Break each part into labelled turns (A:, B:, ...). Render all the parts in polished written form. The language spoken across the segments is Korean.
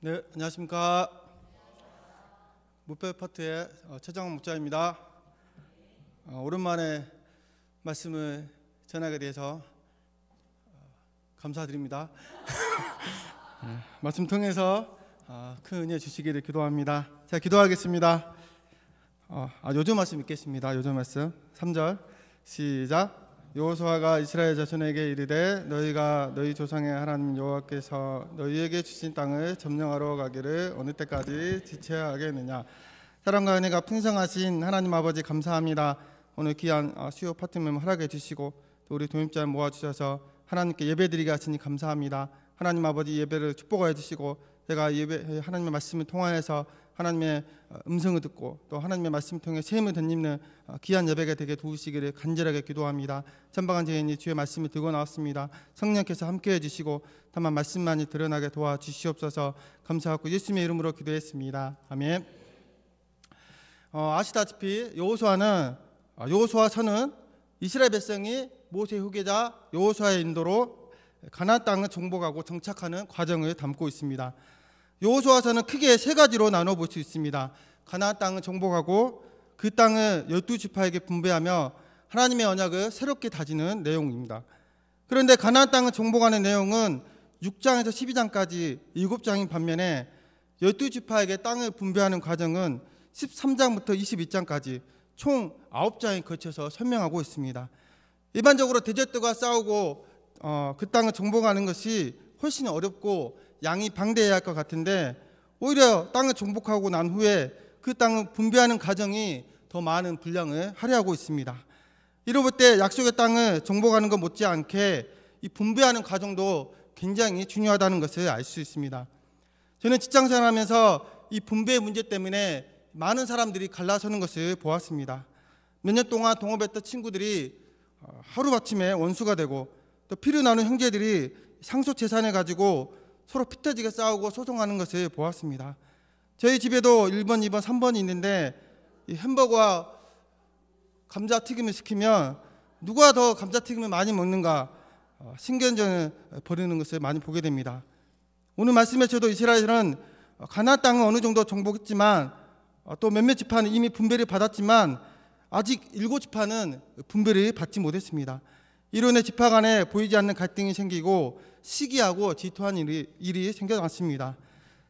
A: 네, 안녕하십니까. 무뼈파트의 최정원 목자입니다. 오랜만에 말씀을 전하게 돼서 감사드립니다. 말씀 통해서 큰 은혜 주시기를 기도합니다. 제가 기도하겠습니다. 요즘 말씀 읽겠습니다. 요즘 말씀 3절 시작. 여호수아가 이스라엘 자손에게 이르되 너희가 너희 조상의 하나님 여호와께서 너희에게 주신 땅을 점령하러 가기를 어느 때까지 지체하겠느냐. 사랑과 은혜가 풍성하신 하나님 아버지 감사합니다. 오늘 귀한 수요 파트맨 허락해 주시고 또 우리 도임자 모아주셔서 하나님께 예배드리게 하시니 감사합니다. 하나님 아버지 예배를 축복해 주시고 제가 하나님의 말씀을 통하여서 하나님의 음성을 듣고 또 하나님의 말씀을 통해 세임을 덧입는 귀한 예배가 되게 도우시기를 간절하게 기도합니다. 전방한 제인이 주의 말씀을 들고 나왔습니다. 성령께서 함께해 주시고 다만 말씀만이 드러나게 도와주시옵소서. 감사하고 예수님의 이름으로 기도했습니다. 아멘. 아시다시피 여호수아서는 이스라엘 백성이 모세 후계자 여호수아의 인도로 가나안 땅을 정복하고 정착하는 과정을 담고 있습니다. 여호수아서는 크게 세 가지로 나눠 볼 수 있습니다. 가나안 땅을 정복하고 그 땅을 12지파에게 분배하며 하나님의 언약을 새롭게 다지는 내용입니다. 그런데 가나안 땅을 정복하는 내용은 6장에서 12장까지 7장인 반면에 12지파에게 땅을 분배하는 과정은 13장부터 22장까지 총 9장에 걸쳐서 설명하고 있습니다. 일반적으로 대적들과 싸우고 그 땅을 정복하는 것이 훨씬 어렵고 양이 방대해야 할 것 같은데 오히려 땅을 정복하고 난 후에 그 땅을 분배하는 과정이 더 많은 분량을 할애하고 있습니다. 이로 볼 때 약속의 땅을 정복하는 것 못지않게 이 분배하는 과정도 굉장히 중요하다는 것을 알 수 있습니다. 저는 직장생활하면서 이 분배 문제 때문에 많은 사람들이 갈라서는 것을 보았습니다. 몇 년 동안 동업했던 친구들이 하루아침에 원수가 되고 또 피를 나눈 형제들이 상속 재산을 가지고 서로 피 터지게 싸우고 소송하는 것을 보았습니다. 저희 집에도 1번, 2번, 3번이 있는데 이 햄버거와 감자튀김을 시키면 누가 더 감자튀김을 많이 먹는가 신경전을 벌이는 것을 많이 보게 됩니다. 오늘 말씀에서도 이스라엘은 가나안 땅은 어느 정도 정복했지만 또 몇몇 지파는 이미 분배를 받았지만 아직 7지파는 분배를 받지 못했습니다. 이로 인해 지파 간에 보이지 않는 갈등이 생기고 시기하고 질투한 일이 생겨났습니다.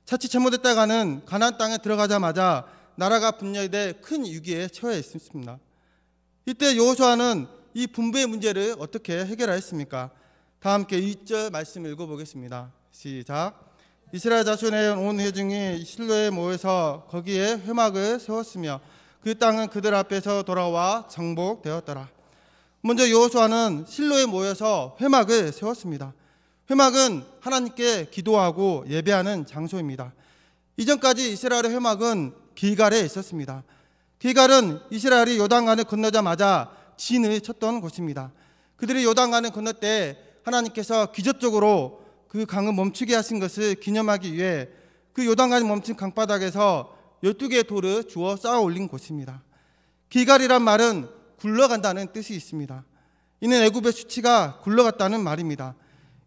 A: 자칫 잘못했다가는 가나안 땅에 들어가자마자 나라가 분열돼 큰 위기에 처해 있습니다. 이때 여호수아는 이 분배의 문제를 어떻게 해결하였습니까? 다 함께 2절 말씀을 읽어보겠습니다. 시작. 이스라엘 자손의 온 회중이 실로에 모여서 거기에 회막을 세웠으며 그 땅은 그들 앞에서 돌아와 정복되었더라. 먼저 여호수아는 실로에 모여서 회막을 세웠습니다. 회막은 하나님께 기도하고 예배하는 장소입니다. 이전까지 이스라엘의 회막은 길갈에 있었습니다. 길갈은 이스라엘이 요단강을 건너자마자 진을 쳤던 곳입니다. 그들이 요단강을 건널 때 하나님께서 기적적으로 그 강을 멈추게 하신 것을 기념하기 위해 그 요단강이 멈춘 강바닥에서 12개의 돌을 주워 쌓아 올린 곳입니다. 길갈이란 말은 굴러간다는 뜻이 있습니다. 이는 애굽의 수치가 굴러갔다는 말입니다.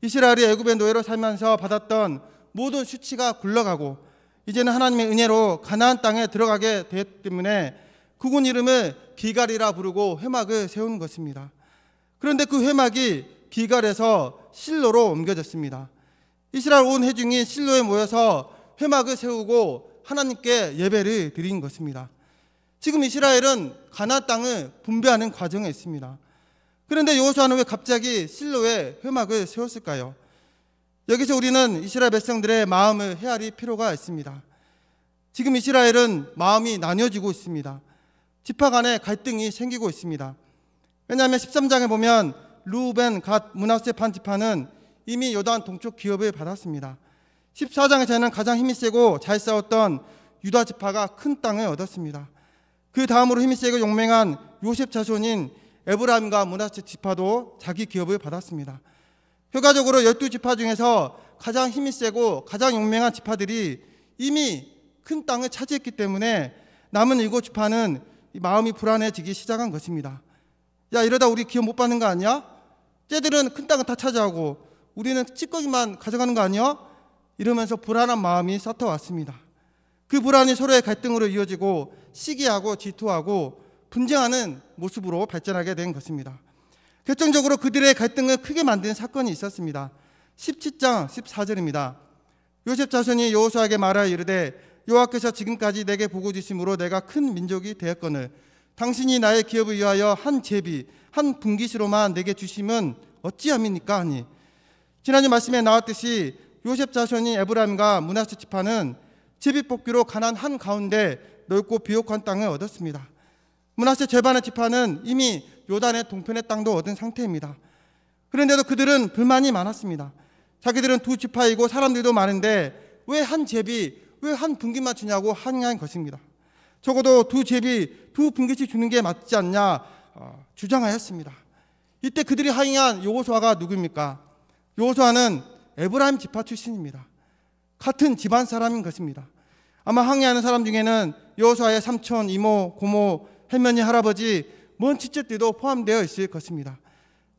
A: 이스라엘이 애굽의 노예로 살면서 받았던 모든 수치가 굴러가고 이제는 하나님의 은혜로 가나안 땅에 들어가게 되었기 때문에 그곳 이름을 길갈이라 부르고 회막을 세운 것입니다. 그런데 그 회막이 길갈에서 실로로 옮겨졌습니다. 이스라엘 온 회중이 실로에 모여서 회막을 세우고 하나님께 예배를 드린 것입니다. 지금 이스라엘은 가나안 땅을 분배하는 과정에 있습니다. 그런데 여호수아는 왜 갑자기 실로에 회막을 세웠을까요? 여기서 우리는 이스라엘 백성들의 마음을 헤아릴 필요가 있습니다. 지금 이스라엘은 마음이 나뉘어지고 있습니다. 지파 간에 갈등이 생기고 있습니다. 왜냐하면 13장에 보면 루벤, 갓, 므낫세 반 지파는 이미 요단 동쪽 기업을 받았습니다. 14장에서는 가장 힘이 세고 잘 싸웠던 유다 지파가 큰 땅을 얻었습니다. 그 다음으로 힘이 세고 용맹한 요셉 자손인 에브라임과 므낫세 지파도 자기 기업을 받았습니다. 결과적으로 12지파 중에서 가장 힘이 세고 가장 용맹한 지파들이 이미 큰 땅을 차지했기 때문에 남은 7지파는 마음이 불안해지기 시작한 것입니다. 야, 이러다 우리 기업 못 받는 거 아니야? 쟤들은 큰 땅을 다 차지하고 우리는 찌꺼기만 가져가는 거 아니야? 이러면서 불안한 마음이 싹터왔습니다. 그 불안이 서로의 갈등으로 이어지고 시기하고 질투하고 분쟁하는 모습으로 발전하게 된 것입니다. 결정적으로 그들의 갈등을 크게 만든 사건이 있었습니다. 17장 14절입니다. 요셉 자손이 여호수아에게 말하여 이르되 여호와께서 지금까지 내게 복을 주심으로 내가 큰 민족이 되었거늘 당신이 나의 기업을 위하여 한 제비 한 분깃으로만 내게 주심은 어찌함이니까 하니, 지난주 말씀에 나왔듯이 요셉 자손이 에브라임과 므낫세 지파는 제비 뽑기로 가나안 한 가운데 넓고 비옥한 땅을 얻었습니다. 므낫세 절반의 지파는 이미 요단의 동편의 땅도 얻은 상태입니다. 그런데도 그들은 불만이 많았습니다. 자기들은 두 지파이고 사람들도 많은데 왜 한 제비, 왜 한 분깃만 주냐고 항의한 것입니다. 적어도 두 제비, 두 분깃이 주는 게 맞지 않냐 주장하였습니다. 이때 그들이 항의한 여호수아가 누구입니까? 여호수아는 에브라임 지파 출신입니다. 같은 집안 사람인 것입니다. 아마 항의하는 사람 중에는 여호수아의 삼촌, 이모, 고모, 할머니, 할아버지, 먼 친척들도 포함되어 있을 것입니다.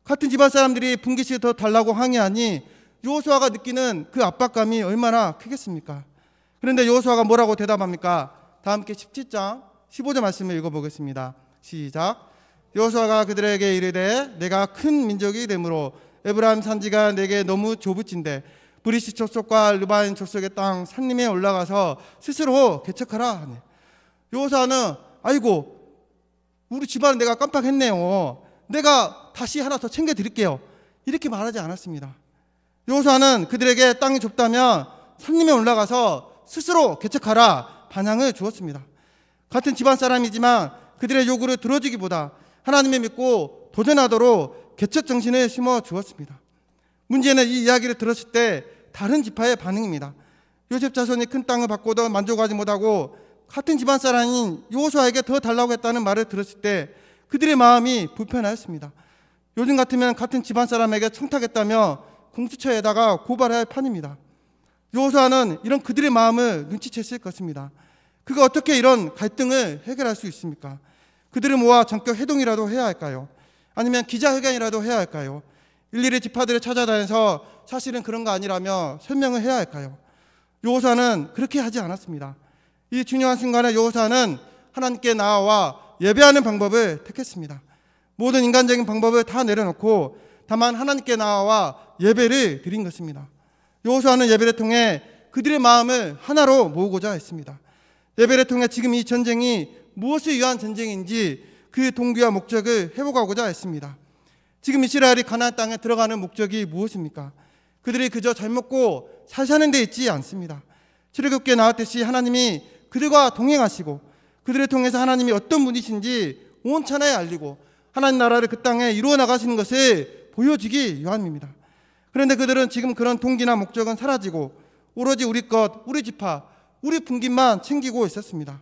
A: 같은 집안 사람들이 분깃을 더 달라고 항의하니 여호수아가 느끼는 그 압박감이 얼마나 크겠습니까? 그런데 여호수아가 뭐라고 대답합니까? 다 함께 17장 15절 말씀을 읽어보겠습니다. 시작. 여호수아가 그들에게 이르되 내가 큰 민족이 되므로 에브라임 산지가 내게 너무 좁으친데 브리시 족속과 르바인 족속의 땅 산림에 올라가서 스스로 개척하라 하네. 여호수아는 아이고 우리 집안은 내가 깜빡했네요. 내가 다시 하나 더 챙겨드릴게요. 이렇게 말하지 않았습니다. 여호수아는 그들에게 땅이 좁다면 산림에 올라가서 스스로 개척하라 반향을 주었습니다. 같은 집안 사람이지만 그들의 요구를 들어주기보다 하나님을 믿고 도전하도록 개척 정신을 심어 주었습니다. 문제는 이 이야기를 들었을 때 다른 지파의 반응입니다. 요셉 자손이 큰 땅을 받고도 만족하지 못하고 같은 집안 사람인 여호수아에게 더 달라고 했다는 말을 들었을 때 그들의 마음이 불편하였습니다. 요즘 같으면 같은 집안 사람에게 청탁했다며 공수처에다가 고발해야 할 판입니다. 여호수아는 이런 그들의 마음을 눈치챘을 것입니다. 그가 어떻게 이런 갈등을 해결할 수 있습니까? 그들을 모아 전격 회동이라도 해야 할까요? 아니면 기자회견이라도 해야 할까요? 일일이 지파들을 찾아다녀서 사실은 그런 거 아니라며 설명을 해야 할까요? 여호수아는 그렇게 하지 않았습니다. 이 중요한 순간에 여호수아는 하나님께 나아와 예배하는 방법을 택했습니다. 모든 인간적인 방법을 다 내려놓고 다만 하나님께 나아와 예배를 드린 것입니다. 여호수아는 예배를 통해 그들의 마음을 하나로 모으고자 했습니다. 예배를 통해 지금 이 전쟁이 무엇을 위한 전쟁인지 그 동기와 목적을 회복하고자 했습니다. 지금 이스라엘이 가나안 땅에 들어가는 목적이 무엇입니까? 그들이 그저 잘 먹고 잘 사는 데 있지 않습니다. 출애굽기에 나왔듯이 하나님이 그들과 동행하시고 그들을 통해서 하나님이 어떤 분이신지 온 천하에 알리고 하나님 나라를 그 땅에 이루어 나가시는 것을 보여주기 위함입니다. 그런데 그들은 지금 그런 동기나 목적은 사라지고 오로지 우리 것, 우리 지파, 우리 분깃만 챙기고 있었습니다.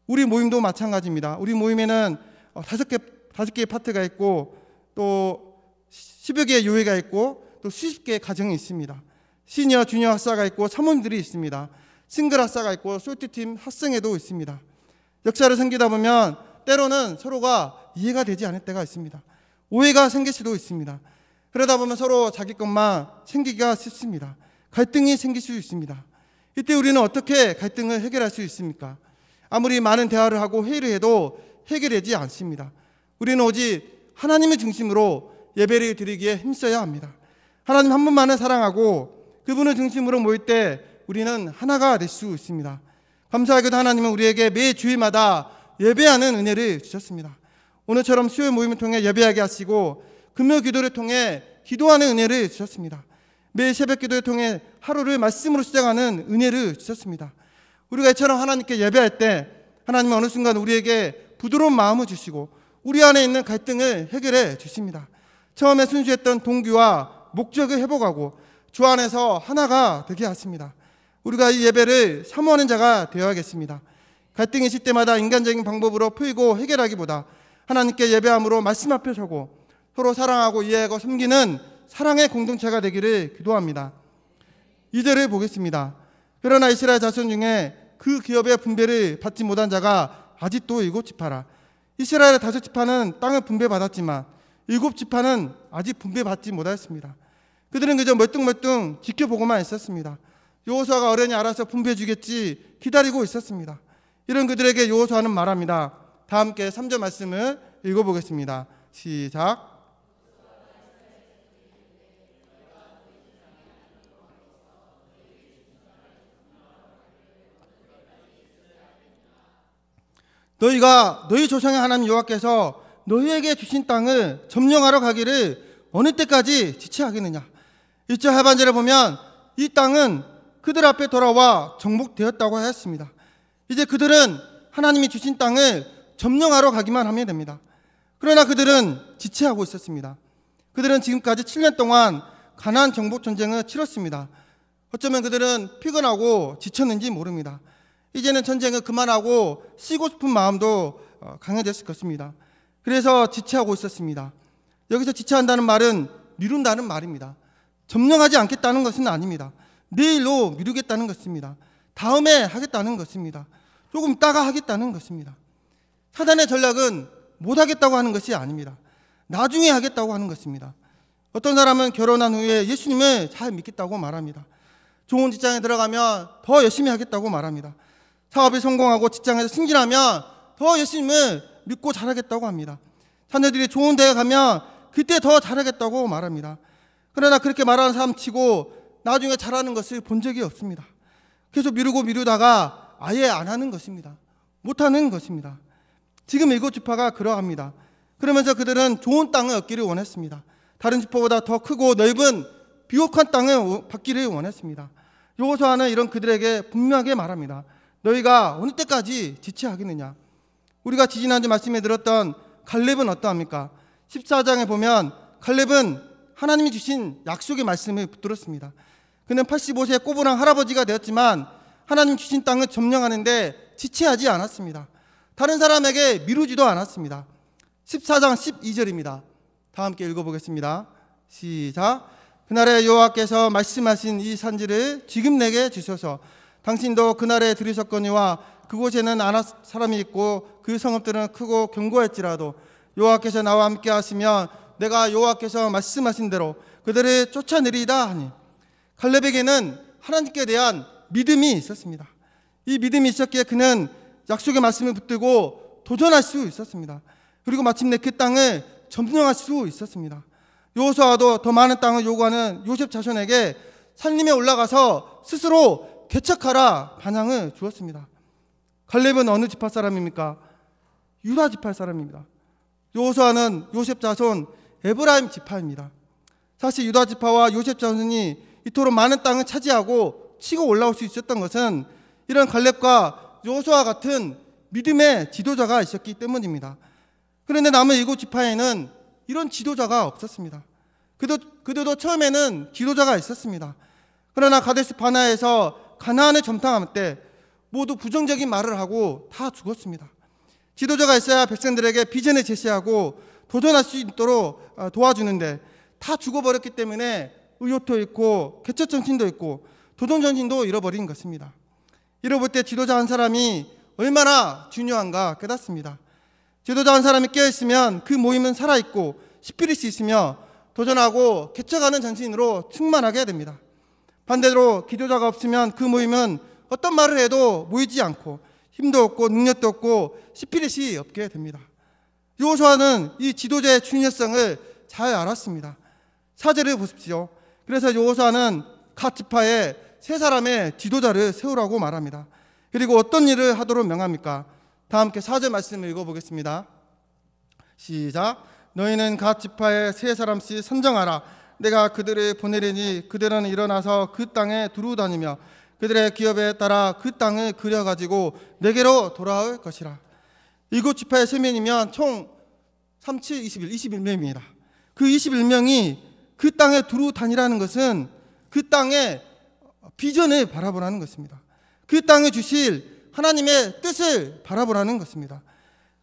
A: 우리 모임도 마찬가지입니다. 우리 모임에는 5개의 파트가 있고 또 10여 개의 요회가 있고 또 수십 개의 가정이 있습니다. 시니어, 주니어 학사가 있고 사모님들이 있습니다. 싱글 학사가 있고 솔티팀 학생회도 있습니다. 역사를 섬기다 보면 때로는 서로가 이해가 되지 않을 때가 있습니다. 오해가 생길 수도 있습니다. 그러다 보면 서로 자기 것만 챙기기가 쉽습니다. 갈등이 생길 수 있습니다. 이때 우리는 어떻게 갈등을 해결할 수 있습니까? 아무리 많은 대화를 하고 회의를 해도 해결되지 않습니다. 우리는 오직 하나님을 중심으로 예배를 드리기에 힘써야 합니다. 하나님 한 분만을 사랑하고 그분을 중심으로 모일 때 우리는 하나가 될 수 있습니다. 감사하게도 하나님은 우리에게 매 주일마다 예배하는 은혜를 주셨습니다. 오늘처럼 수요일 모임을 통해 예배하게 하시고 금요 기도를 통해 기도하는 은혜를 주셨습니다. 매일 새벽 기도를 통해 하루를 말씀으로 시작하는 은혜를 주셨습니다. 우리가 이처럼 하나님께 예배할 때 하나님은 어느 순간 우리에게 부드러운 마음을 주시고 우리 안에 있는 갈등을 해결해 주십니다. 처음에 순수했던 동기와 목적을 회복하고 주 안에서 하나가 되게 하십니다. 우리가 이 예배를 사모하는 자가 되어야겠습니다. 갈등이 있을 때마다 인간적인 방법으로 풀고 해결하기보다 하나님께 예배함으로 말씀 앞에 서고 서로 사랑하고 이해하고 섬기는 사랑의 공동체가 되기를 기도합니다. 2절을 보겠습니다. 그러나 이스라엘 자손 중에 그 기업의 분배를 받지 못한 자가 아직도 7지파라. 이스라엘의 5지파는 땅을 분배받았지만 7지파는 아직 분배받지 못하였습니다. 그들은 그저 멀뚱멀뚱 지켜보고만 있었습니다. 여호수아가 어련히 알아서 분배해 주겠지 기다리고 있었습니다. 이런 그들에게 여호수아는 말합니다. 다 함께 3절 말씀을 읽어보겠습니다. 시작. 너희가 너희 조상의 하나님 여호와께서 너희에게 주신 땅을 점령하러 가기를 어느 때까지 지체하겠느냐. 1절 하반절에 보면 이 땅은 그들 앞에 돌아와 정복되었다고 하였습니다. 이제 그들은 하나님이 주신 땅을 점령하러 가기만 하면 됩니다. 그러나 그들은 지체하고 있었습니다. 그들은 지금까지 7년 동안 가나안 정복 전쟁을 치렀습니다. 어쩌면 그들은 피곤하고 지쳤는지 모릅니다. 이제는 전쟁을 그만하고 쉬고 싶은 마음도 강해졌을 것입니다. 그래서 지체하고 있었습니다. 여기서 지체한다는 말은 미룬다는 말입니다. 점령하지 않겠다는 것은 아닙니다. 내일로 미루겠다는 것입니다. 다음에 하겠다는 것입니다. 조금 있다가 하겠다는 것입니다. 사단의 전략은 못하겠다고 하는 것이 아닙니다. 나중에 하겠다고 하는 것입니다. 어떤 사람은 결혼한 후에 예수님을 잘 믿겠다고 말합니다. 좋은 직장에 들어가면 더 열심히 하겠다고 말합니다. 사업이 성공하고 직장에서 승진하면 더 예수님을 믿고 잘하겠다고 합니다. 자녀들이 좋은 대에 가면 그때 더 잘하겠다고 말합니다. 그러나 그렇게 말하는 사람 치고 나중에 잘하는 것을 본 적이 없습니다. 계속 미루다가 아예 안 하는 것입니다. 못하는 것입니다. 지금 7지파가 그러합니다. 그러면서 그들은 좋은 땅을 얻기를 원했습니다. 다른 지파보다 더 크고 넓은 비옥한 땅을 받기를 원했습니다. 여호수아는 이런 그들에게 분명하게 말합니다. 너희가 어느 때까지 지체하겠느냐. 우리가 지지난주 말씀에 들었던 갈렙은 어떠합니까? 14장에 보면 갈렙은 하나님이 주신 약속의 말씀을 붙들었습니다. 그는 85세의 꼬부랑 할아버지가 되었지만 하나님 주신 땅을 점령하는데 지체하지 않았습니다. 다른 사람에게 미루지도 않았습니다. 14장 12절입니다. 다 함께 읽어보겠습니다. 시작. 그날에 여호와께서 말씀하신 이 산지를 지금 내게 주소서. 당신도 그날에 들으셨거니와 그곳에는 아낙 사람이 있고 그 성읍들은 크고 견고할지라도 여호와께서 나와 함께 하시면 내가 여호와께서 말씀하신 대로 그들을 쫓아내리이다 하니. 갈렙에게는 하나님께 대한 믿음이 있었습니다. 이 믿음이 있었기에 그는 약속의 말씀을 붙들고 도전할 수 있었습니다. 그리고 마침내 그 땅을 점령할 수 있었습니다. 여호수아도 더 많은 땅을 요구하는 요셉 자손에게 산림에 올라가서 스스로 개척하라 반향을 주었습니다. 갈렙은 어느 지파 사람입니까? 유다 지파 사람입니다. 여호수아는 요셉 자손 에브라임 지파입니다. 사실 유다 지파와 요셉 자손이 이토록 많은 땅을 차지하고 치고 올라올 수 있었던 것은 이런 갈렙과 여호수아 같은 믿음의 지도자가 있었기 때문입니다. 그런데 남은 7지파에는 이런 지도자가 없었습니다. 그들도 처음에는 지도자가 있었습니다. 그러나 가데스 바네아에서 가나안을 점령할 때 모두 부정적인 말을 하고 다 죽었습니다. 지도자가 있어야 백성들에게 비전을 제시하고 도전할 수 있도록 도와주는데 다 죽어버렸기 때문에 의욕도 있고 개척정신도 있고 도전정신도 잃어버린 것입니다. 이러볼 때 지도자 한 사람이 얼마나 중요한가 깨닫습니다. 지도자 한 사람이 깨어있으면 그 모임은 살아있고 스피릿이 있으며 도전하고 개척하는 정신으로 충만하게 됩니다. 반대로 지도자가 없으면 그 모임은 어떤 말을 해도 모이지 않고 힘도 없고 능력도 없고 스피릿이 없게 됩니다. 여호수아는 이 지도자의 중요성을 잘 알았습니다. 4절을 보십시오. 그래서 여호수아는 각 지파에 3사람의 지도자를 세우라고 말합니다. 그리고 어떤 일을 하도록 명합니까? 다 함께 4절 말씀을 읽어보겠습니다. 시작. 너희는 각 지파에 3사람씩 선정하라. 내가 그들을 보내리니 그들은 일어나서 그 땅에 두루 다니며 그들의 기업에 따라 그 땅을 그려가지고 내게로 돌아올 것이라. 7지파의 세면이면 총 37, 21명입니다. 그 21명이 그 땅에 두루 다니라는 것은 그 땅의 비전을 바라보라는 것입니다. 그 땅에 주실 하나님의 뜻을 바라보라는 것입니다.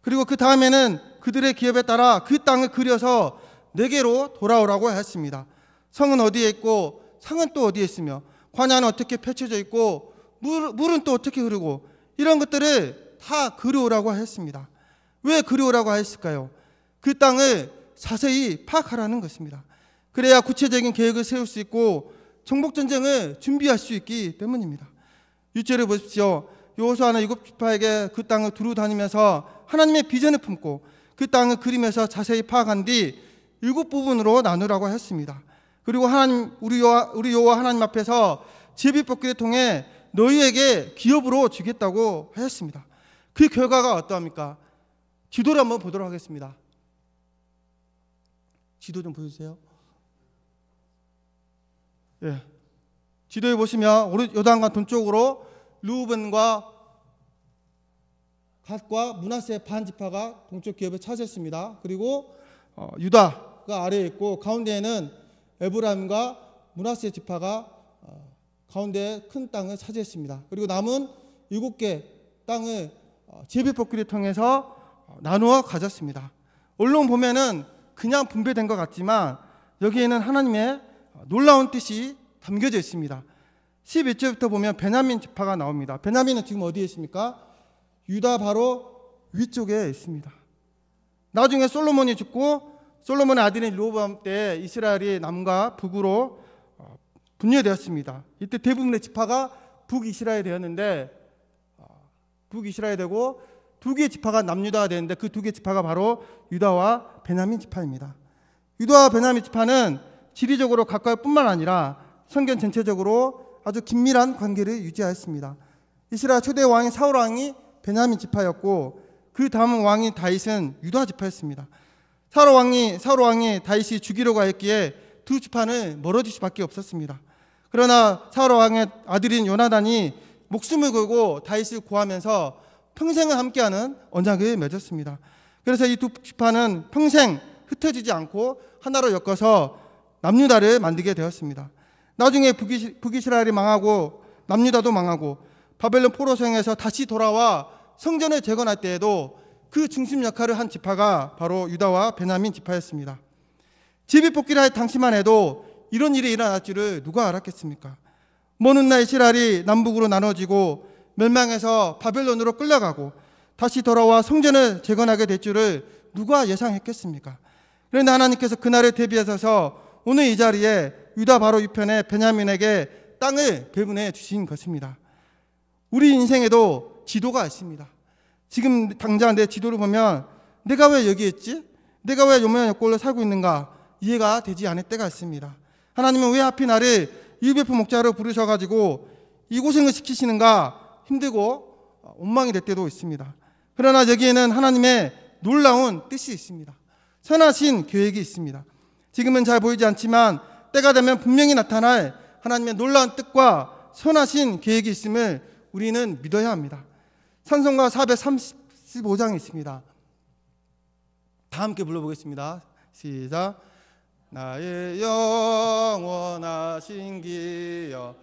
A: 그리고 그 다음에는 그들의 기업에 따라 그 땅을 그려서 내게로 돌아오라고 했습니다. 성은 어디에 있고 상은 또 어디에 있으며 광야는 어떻게 펼쳐져 있고 물은 또 어떻게 흐르고 이런 것들을 다 그려오라고 했습니다. 왜 그려오라고 했을까요? 그 땅을 자세히 파악하라는 것입니다. 그래야 구체적인 계획을 세울 수 있고 정복전쟁을 준비할 수 있기 때문입니다. 6절을 보십시오. 여호수아는 일곱 지파에게 그 땅을 두루 다니면서 하나님의 비전을 품고 그 땅을 그림에서 자세히 파악한 뒤 7부분으로 나누라고 했습니다. 그리고 하나님, 우리 여호와 하나님 앞에서 제비뽑기를 통해 너희에게 기업으로 주겠다고 하였습니다. 그 결과가 어떠합니까? 지도를 한번 보도록 하겠습니다. 지도 좀 보여주세요. 예. 지도에 보시면 요단강 동쪽으로 르우벤과 갓과 므낫세의 반 지파가 동쪽 기업을 차지했습니다. 그리고 유다가 아래에 있고 가운데에는 에브라임과 므낫세 지파가 가운데 큰 땅을 차지했습니다. 그리고 남은 7개 땅을 제비뽑기를 통해서 나누어 가졌습니다. 언론 보면은 그냥 분배된 것 같지만 여기에는 하나님의 놀라운 뜻이 담겨져 있습니다. 11절부터 보면 베냐민 지파가 나옵니다. 베냐민은 지금 어디에 있습니까? 유다 바로 위쪽에 있습니다. 나중에 솔로몬이 죽고 솔로몬의 아들인 르호보암 때 이스라엘이 남과 북으로 분열되었습니다. 이때 대부분의 지파가 북이스라엘이 되었는데 북이스라엘이 되고 2개의 지파가 남유다가 되는데 그 2개의 지파가 바로 유다와 베냐민 지파입니다. 유다와 베냐민 지파는 지리적으로 가까울 뿐만 아니라 성경 전체적으로 아주 긴밀한 관계를 유지하였습니다. 이스라엘 초대 왕인 사울 왕이 베냐민 지파였고 그 다음 왕인 다윗은 유다 지파였습니다. 사울 왕이 다윗이 죽이려고 하였기에 두 지파는 멀어질 수밖에 없었습니다. 그러나 사울 왕의 아들인 요나단이 목숨을 걸고 다윗을 구하면서 평생을 함께하는 언약을 맺었습니다. 그래서 이 두 지파는 평생 흩어지지 않고 하나로 엮어서 남유다를 만들게 되었습니다. 나중에 북이스라엘이 망하고 남유다도 망하고 바벨론 포로성에서 다시 돌아와 성전을 재건할 때에도 그 중심 역할을 한 지파가 바로 유다와 베냐민 지파였습니다. 제비뽑기를 할 당시만 해도 이런 일이 일어날 줄을 누가 알았겠습니까? 먼 훗날 이스라엘이 남북으로 나눠지고 멸망해서 바벨론으로 끌려가고 다시 돌아와 성전을 재건하게 될 줄을 누가 예상했겠습니까? 그런데 하나님께서 그날을 대비하셔서 오늘 이 자리에 유다 바로 위편에 베냐민에게 땅을 배분해 주신 것입니다. 우리 인생에도 지도가 있습니다. 지금 당장 내 지도를 보면 내가 왜 여기 있지? 내가 왜 요모양 옆골로 살고 있는가? 이해가 되지 않을 때가 있습니다. 하나님은 왜 하필 나를 유베프 목자로 부르셔가지고 이 고생을 시키시는가 힘들고 원망이 될 때도 있습니다. 그러나 여기에는 하나님의 놀라운 뜻이 있습니다. 선하신 계획이 있습니다. 지금은 잘 보이지 않지만 때가 되면 분명히 나타날 하나님의 놀라운 뜻과 선하신 계획이 있음을 우리는 믿어야 합니다. 찬송가 435장이 있습니다. 다 함께 불러보겠습니다. 시작. 나의 영원하신 기여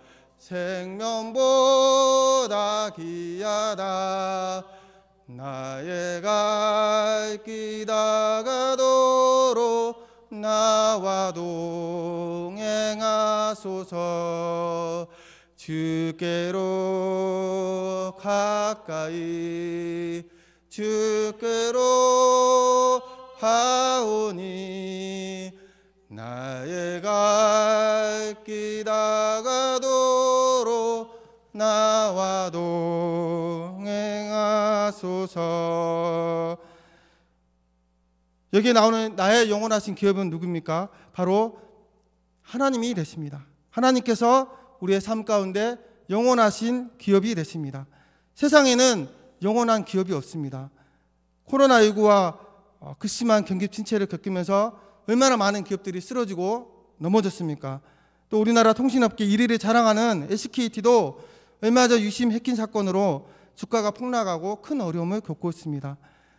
A: 생명보다 귀하다. 나의 갈 길 다가도록 나와 동행하소서. 주께로 가까이 주께로 하오니 나의 갈 길 다가도록 나와 동행하소서. 여기에 나오는 나의 영원하신 기업은 누굽니까? 바로 하나님이 되십니다. 하나님께서 우리의 삶 가운데 영원하신 기업이 되십니다. 세상에는 영원한 기업이 없습니다. 코로나19와 그 심한 경기 침체를 겪으면서 얼마나 많은 기업들이 쓰러지고 넘어졌습니까? 또 우리나라 통신업계 1위를 자랑하는 SKT도 얼마 전 유심 해킹 사건으로 주가가 폭락하고 큰 어려움을 겪고 있습니다.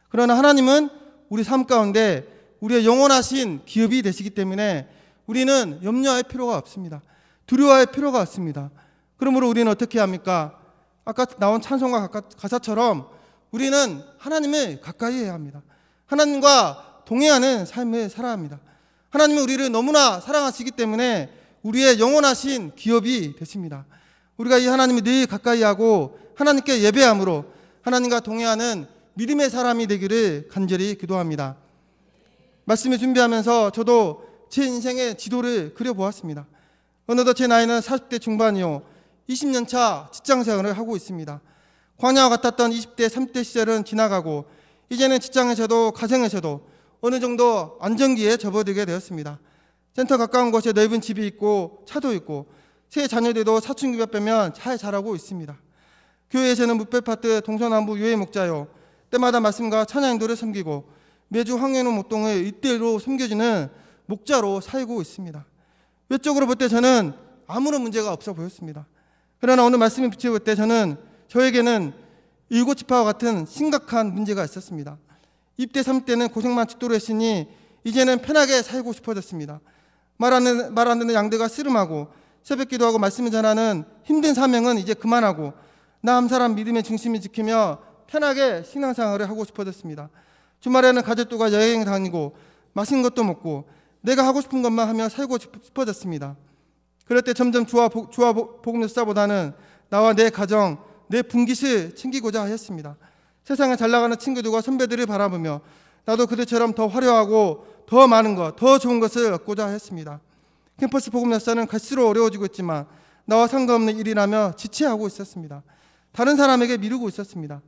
A: 그러나 하나님은 우리 삶 가운데 우리의 영원하신 기업이 되시기 때문에 우리는 염려할 필요가 없습니다. 두려워할 필요가 없습니다. 그러므로 우리는 어떻게 합니까? 아까 나온 찬송가 가사처럼 우리는 하나님을 가까이 해야 합니다. 하나님과 동행하는 삶을 살아야 합니다. 하나님은 우리를 너무나 사랑하시기 때문에 우리의 영원하신 기업이 되십니다. 우리가 이 하나님을 늘 가까이 하고 하나님께 예배함으로 하나님과 동행하는 믿음의 사람이 되기를 간절히 기도합니다. 말씀을 준비하면서 저도 제 인생의 지도를 그려보았습니다. 어느덧 제 나이는 40대 중반이요 20년 차 직장생활을 하고 있습니다. 광야와 같았던 20대, 30대 시절은 지나가고 이제는 직장에서도 가정에서도 어느 정도 안정기에 접어들게 되었습니다. 센터 가까운 곳에 넓은 집이 있고 차도 있고 세 자녀들도 사춘기 몇 빼면 잘 자라고 있습니다. 교회에서는 묵배파트 동서남북 유해 목자요 때마다 말씀과 찬양 인도를 섬기고 매주 황해노 목동을 일대로 섬겨주는 목자로 살고 있습니다. 외적으로 볼 때 저는 아무런 문제가 없어 보였습니다. 그러나 오늘 말씀을 비춰볼 때 저에게는 일곱 지파와 같은 심각한 문제가 있었습니다. 20대 30대는 고생만 죽도록 했으니 이제는 편하게 살고 싶어졌습니다. 말 안 듣는 양들과 씨름하고 새벽 기도하고 말씀을 전하는 힘든 사명은 이제 그만하고 나 한 사람 믿음의 중심을 지키며 편하게 신앙생활을 하고 싶어졌습니다. 주말에는 가족들과 여행 다니고 맛있는 것도 먹고 내가 하고 싶은 것만 하며 살고 싶어졌습니다. 그럴 때 점점 주와 복음 역사보다는 나와 내 가정, 내 분깃을 챙기고자 하였습니다. 세상에 잘 나가는 친구들과 선배들을 바라보며 나도 그들처럼 더 화려하고 더 많은 것, 더 좋은 것을 얻고자 하였습니다. 캠퍼스 복음 역사는 갈수록 어려워지고 있지만 나와 상관없는 일이라며 지체하고 있었습니다. 다른 사람에게 미루고 있었습니다.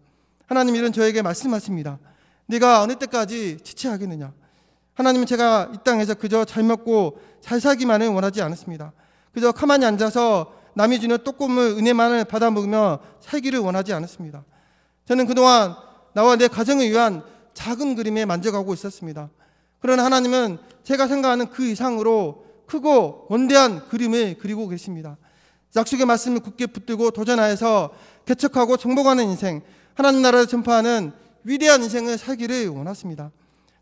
A: 하나님 이런 저에게 말씀하십니다. 네가 어느 때까지 지체하겠느냐. 하나님은 제가 이 땅에서 그저 잘 먹고 잘 살기만을 원하지 않았습니다. 그저 가만히 앉아서 남이 주는 떡고물 은혜만을 받아 먹으며 살기를 원하지 않았습니다. 저는 그동안 나와 내 가정을 위한 작은 그림에 만족하고 있었습니다. 그러나 하나님은 제가 생각하는 그 이상으로 크고 원대한 그림을 그리고 계십니다. 약속의 말씀을 굳게 붙들고 도전하여서 개척하고 정복하는 인생, 하나님 나라를 전파하는 위대한 인생을 살기를 원하십니다.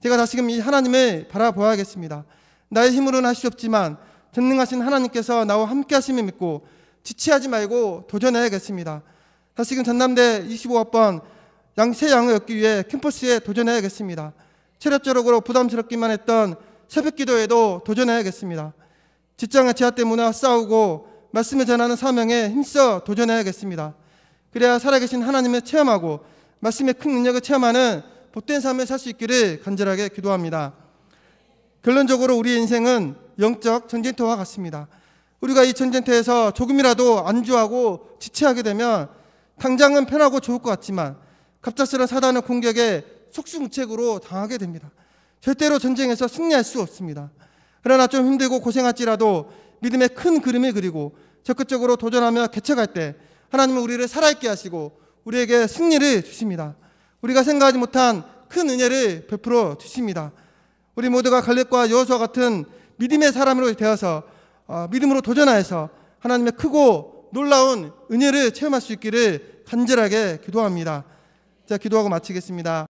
A: 제가 다시금 이 하나님을 바라보아야겠습니다. 나의 힘으로는 할 수 없지만 전능하신 하나님께서 나와 함께 하심을 믿고 지체하지 말고 도전해야겠습니다. 다시금 전남대 25학번 새 양을 얻기 위해 캠퍼스에 도전해야겠습니다. 체력적으로 부담스럽기만 했던 새벽 기도에도 도전해야겠습니다. 직장의 제한 때문에 싸우고 말씀을 전하는 사명에 힘써 도전해야겠습니다. 그래야 살아계신 하나님을 체험하고 말씀의 큰 능력을 체험하는 복된 삶을 살 수 있기를 간절하게 기도합니다. 결론적으로 우리의 인생은 영적 전쟁터와 같습니다. 우리가 이 전쟁터에서 조금이라도 안주하고 지체하게 되면 당장은 편하고 좋을 것 같지만 갑작스러운 사단의 공격에 속수무책으로 당하게 됩니다. 절대로 전쟁에서 승리할 수 없습니다. 그러나 좀 힘들고 고생할지라도 믿음의 큰 그림을 그리고 적극적으로 도전하며 개척할 때 하나님은 우리를 살아있게 하시고 우리에게 승리를 주십니다. 우리가 생각하지 못한 큰 은혜를 베풀어 주십니다. 우리 모두가 갈렙과 여호수아 같은 믿음의 사람으로 되어서 믿음으로 도전하여서 하나님의 크고 놀라운 은혜를 체험할 수 있기를 간절하게 기도합니다. 자, 기도하고 마치겠습니다.